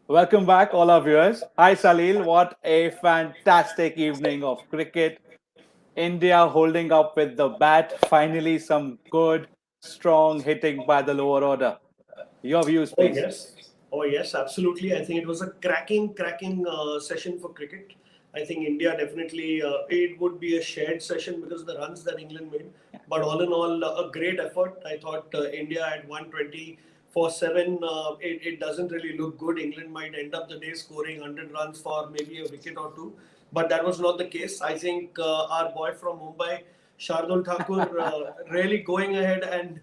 Welcome back, all our viewers. Hi, Salil. What a fantastic evening of cricket. India holding up with the bat. Finally, some good, strong hitting by the lower order. Your views, Oh please. yes, oh yes, absolutely. I think it was a cracking session for cricket. I think India definitely it would be a shared session because of the runs that England made. But all in all, a great effort. I thought India at 120 for seven. It doesn't really look good. England might end up the day scoring 100 runs for maybe a wicket or two, but that was not the case. I think our boy from Mumbai, Shardul Thakur, really going ahead and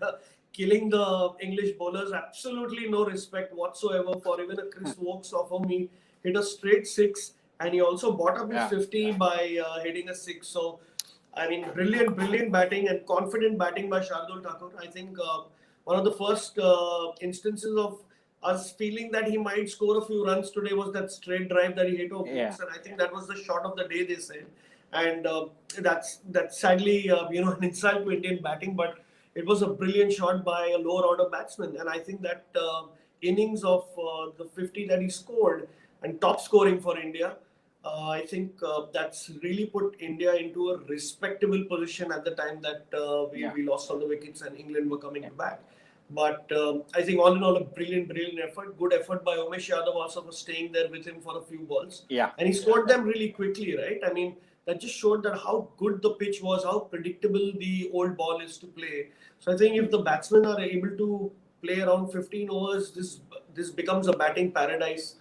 killing the English bowlers. Absolutely no respect whatsoever for even a Chris Wokes of whom he hit a straight six, and he also bought up his Yeah, 50 by hitting a six. So, I mean, brilliant batting and confident batting by Shardul Thakur. I think one of the first instances of us feeling that he might score a few runs today was that straight drive that he hit off yeah, Wokes, and I think that was the shot of the day, they said. And that's sadly an insult to Indian batting, but it was a brilliant shot by a lower order batsman, and I think that innings of the 50 that he scored and top scoring for India, I think that's really put India into a respectable position at the time that yeah, we lost all the wickets and England were coming yeah, to bat. But I think all in all, a brilliant effort. Good effort by Umesh Yadav also for staying there with him for a few balls. yeah. And he scored them really quickly, right? I mean, that just showed that how good the pitch was, how predictable the old ball is to play. So I think if the batsmen are able to play around 15 overs, this becomes a batting paradise.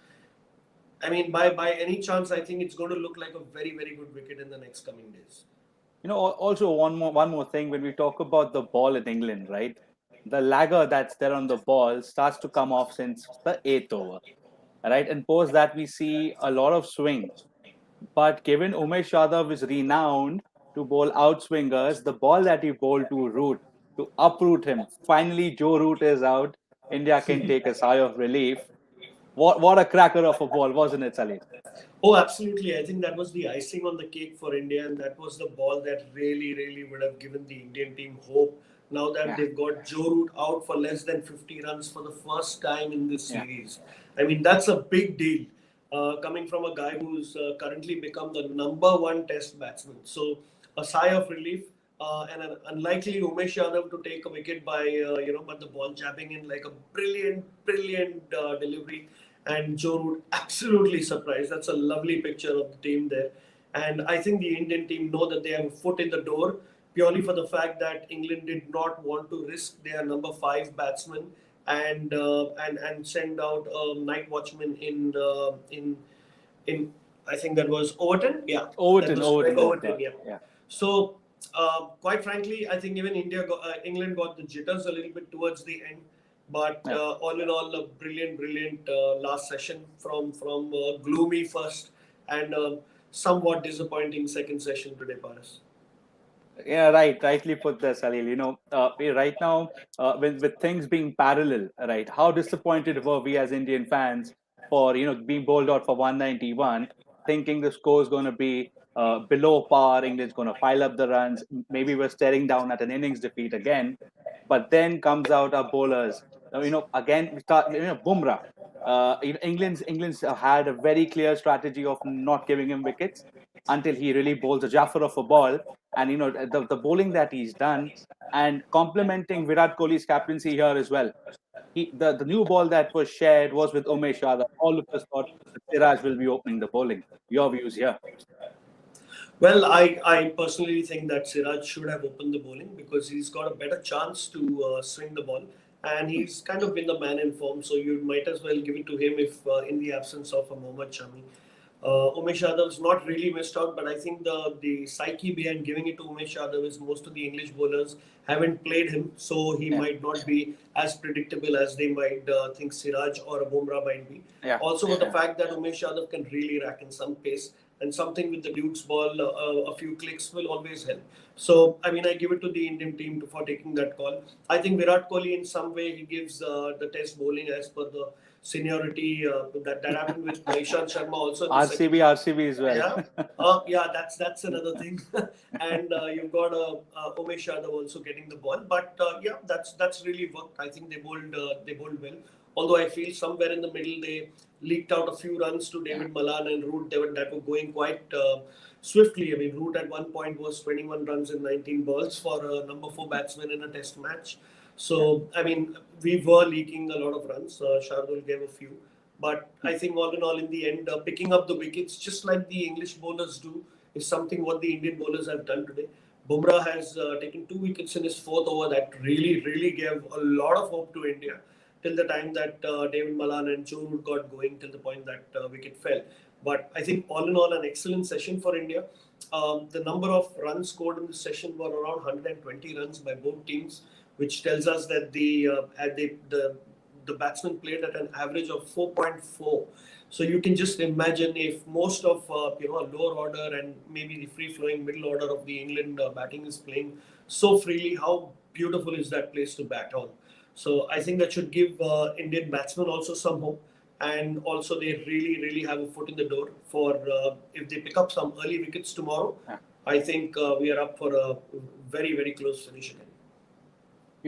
I mean, by any chance, I think it's going to look like a very good wicket in the next coming days. Also one more thing when we talk about the ball in England, right? The lagger that's there on the ball starts to come off since the eighth over, right? And post that we see a lot of swing. But given Umesh Yadav is renowned to bowl outswingers, the ball that he bowled to Root to uproot him. Finally, Joe Root is out. India can take a sigh of relief. What a cracker of a ball, wasn't it, Salil? Oh, absolutely. I think that was the icing on the cake for India, and that was the ball that really would have given the Indian team hope. Now that Yeah, they've got Joe Root out for less than 50 runs for the first time in this yeah, series. I mean, that's a big deal coming from a guy who's currently become the number one test batsman. So, a sigh of relief. And an unlikely Umesh Yadav to take a wicket by but the ball jabbing in like a brilliant delivery, and Joe Root absolutely surprised. That's a lovely picture of the team there. And I think the Indian team know that they have a foot in the door purely for the fact that England did not want to risk their number five batsman and send out a night watchman in I think that was Overton. Yeah, that Overton, was correct. Overton. Overton. Yeah. Yeah, So quite frankly, I think even England got the jitters a little bit towards the end. But yeah. all in all, a brilliant last session from gloomy first and somewhat disappointing second session today, Paris. Yeah, right. Rightly put there, Salil. Right now, with things being parallel, right? How disappointed were we as Indian fans for being bowled out for 191, thinking the score is going to be below par. England's going to pile up the runs. Maybe we're staring down at an innings defeat again. But then comes out our bowlers. Again we start. Bumrah. England's had a very clear strategy of not giving him wickets until he really bowls a Jaffer of a ball, and the bowling that he's done, and complementing Virat Kohli's captaincy here as well. The new ball that was shared was with Umesh Yadav. All of us thought that Siraj will be opening the bowling. Your views here? Well, I personally think that Siraj should have opened the bowling because he's got a better chance to swing the ball, and he's kind of been the man in form. So you might as well give it to him if in the absence of a Mohammad Shami. Umesh Yadav's not really missed out, but I think the psyche behind giving it to Umesh Yadav is most of the English bowlers haven't played him, so he Yeah, might not be as predictable as they might think Siraj or a Bumrah might be. yeah, Also, with the fact that Umesh Yadav can really rack in some pace, and something with the Duke's ball, a few clicks will always help. So, I mean, I give it to the Indian team for taking that call. I think Virat Kohli, in some way, he gives the test bowling as per the seniority that happened with Ishant Sharma also in the second. RCB as well. Yeah, yeah, that's another thing. And you've got Umesh Yadav also getting the ball, but yeah, that's really worked. I think they bowled well. Although I feel somewhere in the middle they leaked out a few runs to David Malan and Root that were going quite swiftly. I mean, Root at one point was 21 runs in 19 balls for a number 4 batsman in a test match. So, I mean, we were leaking a lot of runs. Shardul gave a few. But I think all in all, in the end, picking up the wickets, just like the English bowlers do, is something what the Indian bowlers have done today. Bumrah has taken 2 wickets in his 4th over. That really gave a lot of hope to India till the time that David Malan and Joe Root got going till the point that wicket fell. But I think all in all, an excellent session for India. The number of runs scored in this session were around 120 runs by both teams, which tells us that the batsmen played at an average of 4.4. So you can just imagine if most of a lower order and maybe the free-flowing middle order of the England batting is playing so freely, how beautiful is that place to bat on? So I think that should give Indian batsmen also some hope, and also they really have a foot in the door for if they pick up some early wickets tomorrow. I think we are up for a very close finish again.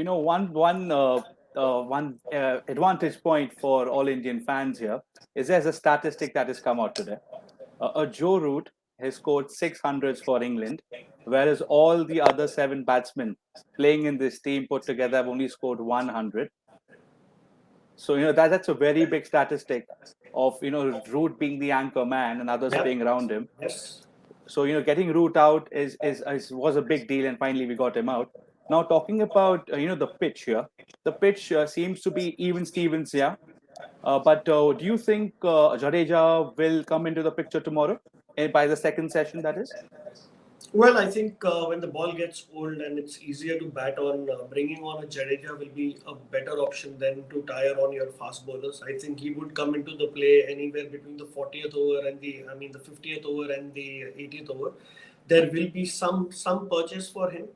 One advantage point for all Indian fans here is there's a statistic that has come out today. Joe Root has scored 600s for England, whereas all the other 7 batsmen playing in this team put together have only scored 100. So that's a very big statistic of Root being the anchor man and others playing around him. Yes. So getting Root out was a big deal, and finally we got him out. Now talking about the pitch here, the pitch seems to be even Stevens, yeah. But do you think Jadeja will come into the picture tomorrow by the second session? That is. Well, I think when the ball gets old and it's easier to bat on, bringing on a Jadeja will be a better option than to tire on your fast bowlers. I think he would come into the play anywhere between the 40th over and the 50th over and the 80th over. There will be some purchase for him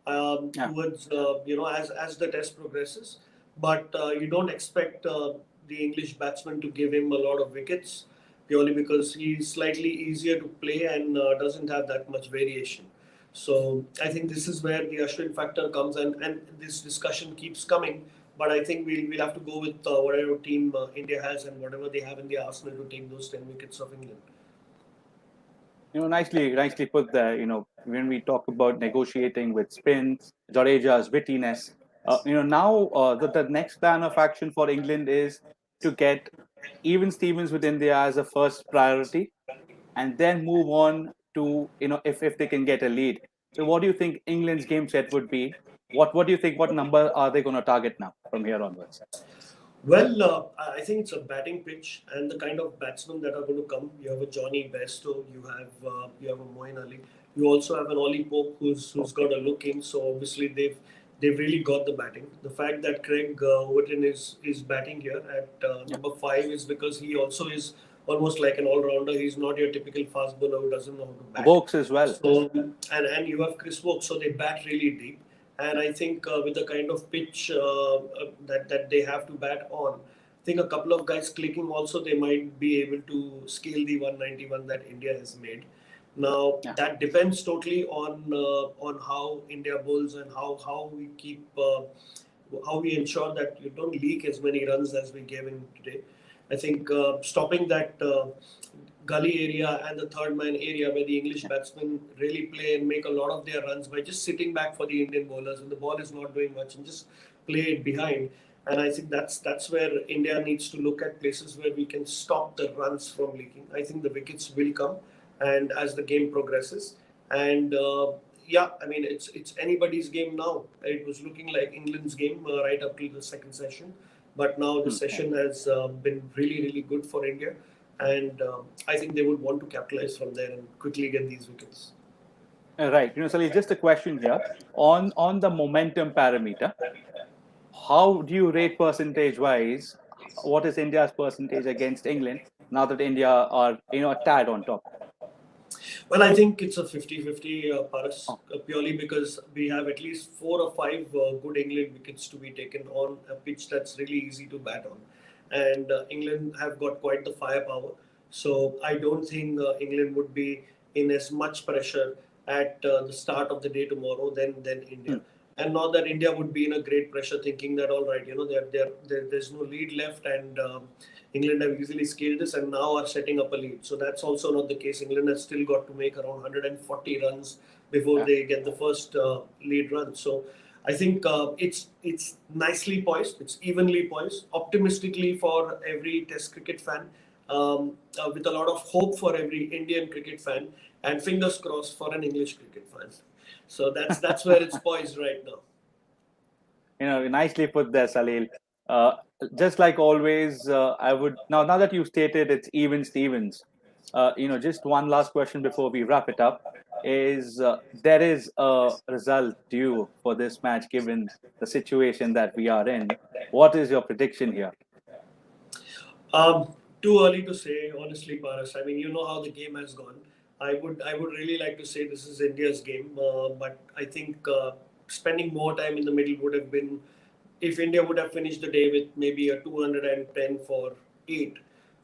towards as the test progresses, but you don't expect the English batsman to give him a lot of wickets, purely because he's slightly easier to play and doesn't have that much variation. So I think this is where the Ashwin factor comes, and this discussion keeps coming. But I think we'll have to go with whatever team India has and whatever they have in the arsenal to take those 10 wickets of England. Nicely put there. When we talk about negotiating with spin, Jadeja's wittiness, now the next plan of action for England is to get even Stevens with India as a first priority, and then move on to if they can get a lead. So what do you think England's game set would be? What do you think? What number are they going to target now from here onwards? Well, I think it's a batting pitch, and the kind of batsmen that are going to come. You have a Johnny Bairstow, you have a Moeen Ali, you also have an Ollie Pope who's got a look in. So obviously they've really got the batting. The fact that Craig Overton is batting here at number 5 is because he also is almost like an all-rounder. He's not your typical fast bowler who doesn't know how to bat. Vokes as well. So and you have Chris Vokes, so they bat really deep. And I think with the kind of pitch that they have to bat on, I think a couple of guys clicking also, they might be able to scale the 191 that India has made. Now that depends totally on how India bowls and how we keep how we ensure that you don't leak as many runs as we gave in today. I think stopping that gully area and the third man area where the English batsmen really play and make a lot of their runs by just sitting back for the Indian bowlers when the ball is not doing much and just play it behind. And I think that's where India needs to look at places where we can stop the runs from leaking. I think the wickets will come, and as the game progresses, and I mean it's anybody's game now. It was looking like England's game right up to the second session, but now the session has been really good for India. And I think they would want to capitalize from there and quickly get these wickets. Right. Salil, just a question here on the momentum parameter. How do you rate percentage-wise? What is India's percentage against England now that India are a tad on top? Well, I think it's a 50-50, Paras, purely because we have at least 4 or 5 good England wickets to be taken on a pitch that's really easy to bat on. And England have got quite the firepower. So I don't think England would be in as much pressure at the start of the day tomorrow than India. and not that India would be in a great pressure, thinking that all right, there's no lead left, and England have easily scaled this and now are setting up a lead. So that's also not the case. England has still got to make around 140 runs before Yeah. they get the first lead run. So I think it's nicely poised. It's evenly poised. Optimistically for every Test cricket fan, with a lot of hope for every Indian cricket fan, and fingers crossed for an English cricket fan. So that's where it's poised right now. Nicely put there, Salil. Uh, just like always, I would now that you've stated it's even Stevens. Just one last question before we wrap it up is there is a result due for this match given the situation that we are in. What is your prediction here? Too early to say, honestly, Paras. I mean, you know how the game has gone. I would really like to say this is India's game, but I think spending more time in the middle would have been, if India would have finished the day with maybe a 210 for 8,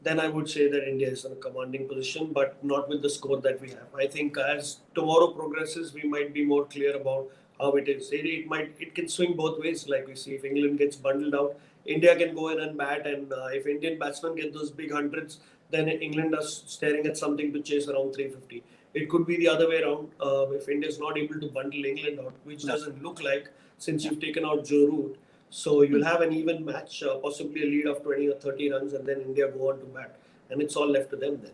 then I would say that India is in a commanding position, but not with the score that we have. I think as tomorrow progresses, we might be more clear about how it is. It can swing both ways, like we see. If England gets bundled out, India can go in and bat, and if Indian batsmen get those big hundreds, then England are staring at something to chase around 350. It could be the other way around. If India is not able to bundle England out, which No. doesn't look like since you've taken out Joe Root, so you'll have an even match, possibly a lead of 20 or 30 runs, and then India go on to bat, and it's all left to them then.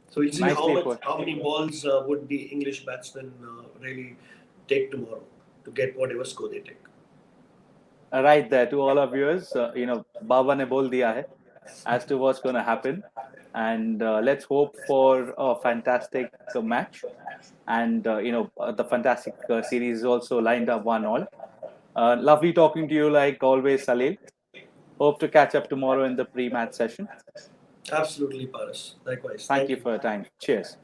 So we'll see Nicely put. how many balls would the English batsmen really take tomorrow to get whatever score they take. Right there to all our viewers, Baba ne bol diya hai as to what's going to happen, and let's hope for a fantastic match. And the fantastic series is also lined up 1-1. Lovely talking to you like always, Salil. Hope to catch up tomorrow in the pre-match session. Absolutely, Paras. Likewise. Thank Thank you you. for your time. Cheers.